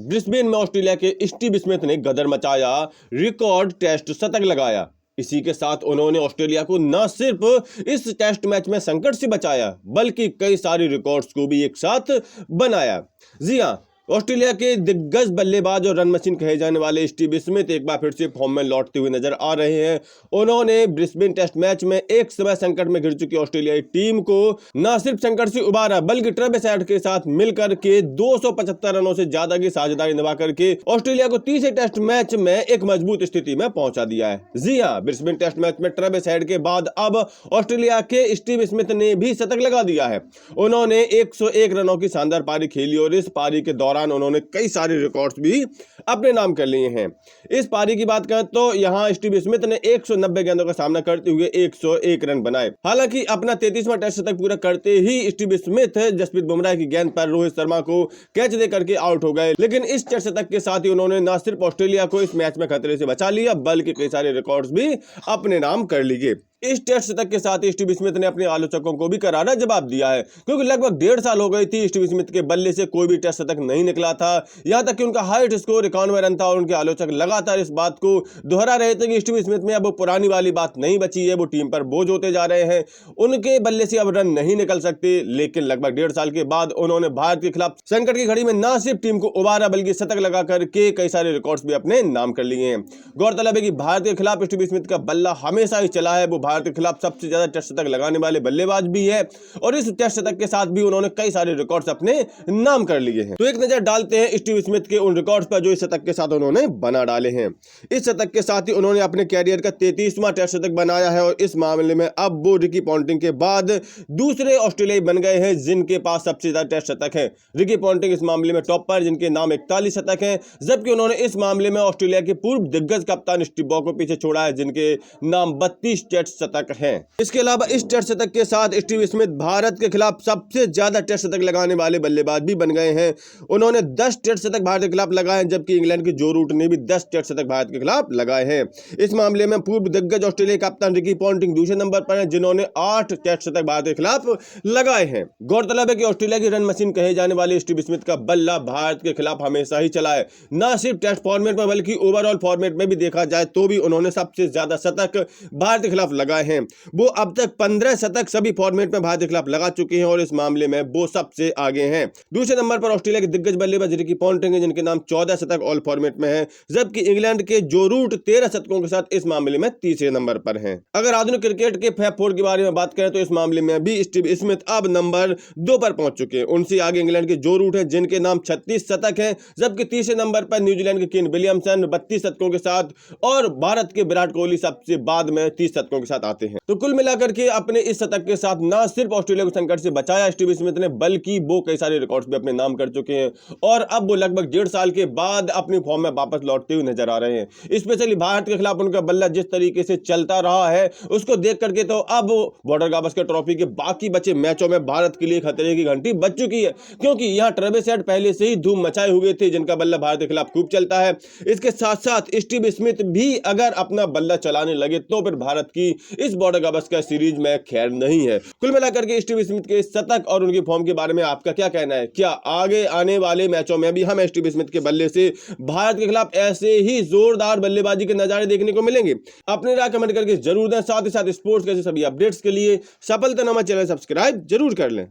Brisbane में Australia के Steve Smith ने गदर मचाया, रिकॉर्ड टेस्ट शतक लगाया। इसी के साथ उन्होंने ऑस्ट्रेलिया को न सिर्फ इस टेस्ट मैच में संकट से बचाया बल्कि कई सारे रिकॉर्ड्स को भी एक साथ बनाया। जी हां, ऑस्ट्रेलिया के दिग्गज बल्लेबाज और रन मशीन कहे जाने वाले स्टीव स्मिथ एक बार फिर से फॉर्म में लौटते हुए नजर आ रहे हैं। उन्होंने ब्रिस्बेन टेस्ट मैच में एक समय संकट में घिर चुकी ऑस्ट्रेलियाई टीम को न सिर्फ संकट से उबारा बल्कि ट्रेविस हेड के साथ मिलकर के 275 रनों से ज्यादा की साझेदारी निभा करके ऑस्ट्रेलिया को तीसरे टेस्ट मैच में एक मजबूत स्थिति में पहुंचा दिया है। जी हां, ब्रिस्बेन टेस्ट मैच में ट्रेविस हेड के बाद अब ऑस्ट्रेलिया के स्टीव स्मिथ ने भी शतक लगा दिया है। उन्होंने 101 रनों की शानदार पारी खेली और इस पारी के दौरान उन्होंने कई सारे रिकॉर्ड्स भी अपने नाम कर लिए हैं। इस पारी की बात करें तो यहां स्टीव स्मिथ ने 190 गेंदों का सामना करते हुए 101 रन बनाए। हालांकि अपना 33वां टेस्ट शतक पूरा करते ही स्टीव स्मिथ जसप्रीत बुमराह की गेंद पर रोहित शर्मा को कैच दे करके आउट हो गए, लेकिन इस टेस्ट शतक के साथ ही उन्होंने न सिर्फ ऑस्ट्रेलिया को इस मैच में खतरे से बचा लिया बल्कि कई सारे रिकॉर्ड्स भी अपने नाम कर लिए। इस टेस्ट शतक के साथ स्टीव स्मिथ ने अपने आलोचकों को भी करारा जवाब दिया है, क्योंकि लगभग 1.5 साल हो गई थी स्टीव स्मिथ के बल्ले से कोई भी टेस्ट शतक नहीं निकला था। यहां तक कि उनका हाईएस्ट स्कोर 91 रन था और उनके आलोचक लगातार इस बात को दोहरा रहे थे कि स्टीव स्मिथ में अब वो पुरानी वाली बात नहीं बची है, वो टीम पर बोझ होते जा रहे हैं, उनके बल्ले से अब रन नहीं निकल सकते। लेकिन लगभग 1.5 साल के बाद उन्होंने भारत के खिलाफ संकट की घड़ी में न सिर्फ टीम को उबारा बल्कि शतक लगा करके कई सारे रिकॉर्ड्स भी अपने नाम कर लिए हैं। गौरतलब है कि भारत के खिलाफ स्टीव स्मिथ का बल्ला हमेशा ही चला है, वो भारत के खिलाफ सबसे ज्यादा टेस्ट शतक लगाने वाले बल्लेबाज भी है और इस टेस्ट शतक के साथ भी उन्होंने कई सारे रिकॉर्ड्स अपने नाम कर लिए हैं। तो एक नजर डालते हैं स्टीव स्मिथ के उन रिकॉर्ड्स पर जो इस शतक के साथ उन्होंने बना डाले हैं। इस शतक के साथ ही उन्होंने अपने कैरियर का 33वां टेस्ट शतक बनाया है और इस मामले में अब वो रिकी पॉन्टिंग के बाद दूसरे ऑस्ट्रेलियाई बन गए हैं जिनके पास सबसे ज्यादा टेस्ट शतक है। रिकी पॉन्टिंग इस मामले में टॉप पर, जिनके नाम 41 शतक है, जबकि उन्होंने इस मामले में ऑस्ट्रेलिया के पूर्व दिग्गज कप्तान स्टीव वॉ को पीछे छोड़ा है जिनके नाम 32 टेस्ट शतक है। इसके अलावा इस टेस्ट शतक के साथ स्टीव स्मिथ भारत के खिलाफ सबसे ज्यादा टेस्ट शतक लगाने वाले बल्लेबाज भी बन गए हैं। उन्होंने 10 टेस्ट शतक भारत के खिलाफ लगाए हैं, जबकि इंग्लैंड के जो रूट ने भी 10 टेस्ट शतक भारत के खिलाफ लगाए हैं। इस मामले में पूर्व दिग्गज ऑस्ट्रेलिया कप्तान रिकी पॉन्टिंग दूसरे नंबर पर हैं जिन्होंने 8 टेस्ट शतक भारत के खिलाफ लगाए हैं। गौरतलब है कि ऑस्ट्रेलिया की रन मशीन कहे जाने वाले स्टीव स्मिथ का बल्ला भारत के खिलाफ हमेशा ही चला है, न सिर्फ टेस्ट फॉर्मेट में बल्कि ओवरऑल फॉर्मेट में भी देखा जाए तो भी उन्होंने सबसे ज्यादा शतक भारत के खिलाफ लगाए हैं। वो अब तक 15 शतक सभी फॉर्मेट में भारत के खिलाफ लगा चुके हैं और इस मामले में वो सबसे आगे हैं। दूसरे नंबर पर ऑस्ट्रेलिया के दिग्गज बल्लेबाज रिकी पॉन्टिंग है जिनके नाम 14 शतक ऑल फॉर्मेट में है, जबकि इंग्लैंड के जो रूट 13 शतकों के साथ इस मामले में तीसरे नंबर पर हैं। अगर आधुनिक क्रिकेट के फैब 4 के बारे में बात करें तो इस मामले में भी स्टीव स्मिथ अब नंबर 2 पर पहुंच चुके हैं। उनसे आगे इंग्लैंड के जो रूट है जिनके नाम 36 शतक है, जबकि तीसरे नंबर पर न्यूजीलैंड के केन विलियमसन 32 शतकों के साथ और भारत के विराट कोहली सबसे बाद में 30 शतकों के साथ आते हैं। तो कुल मिलाकर के अपने इस शतक के साथ न सिर्फ ऑस्ट्रेलिया को संकट से बचाया स्टीव स्मिथ ने बल्कि वो कई सारे रिकॉर्ड्स भी अपने नाम कर चुके हैं और अब वो लगभग 1.5 साल के बाद अपनी फॉर्म में वापस लौटते हुए नजर आ रहे हैं। स्पेशली भारत के खिलाफ उनका बल्ला जिस तरीके से चलता रहा है उसको देख करके तो अब बॉर्डर गावस्कर ट्रॉफी के बाकी बचे मैचों में भारत के लिए खतरे की घंटी बज चुकी है, क्योंकि यहाँ ट्रेविस हेड पहले से ही धूम मचाए हुए थे जिनका बल्ला भारत के खिलाफ खूब चलता है। इसके साथ साथ स्टीव स्मिथ भी अगर अपना बल्ला चलाने लगे तो फिर भारत की इस बॉर्डर गावस्कर सीरीज में खैर नहीं है। कुल मिलाकर के स्टीव स्मिथ के शतक और उनकी फॉर्म के बारे में आपका क्या कहना है? क्या आगे आने वाले मैचों में भी हम स्टीव स्मिथ के बल्ले से भारत के खिलाफ ऐसे ही जोरदार बल्लेबाजी के नजारे देखने को मिलेंगे? अपनी राय कमेंट करके जरूर दें। साथ ही साथ स्पोर्ट्स के सभी अपडेट्स के लिए सफलतानामा चैनल सब्सक्राइब जरूर कर लें।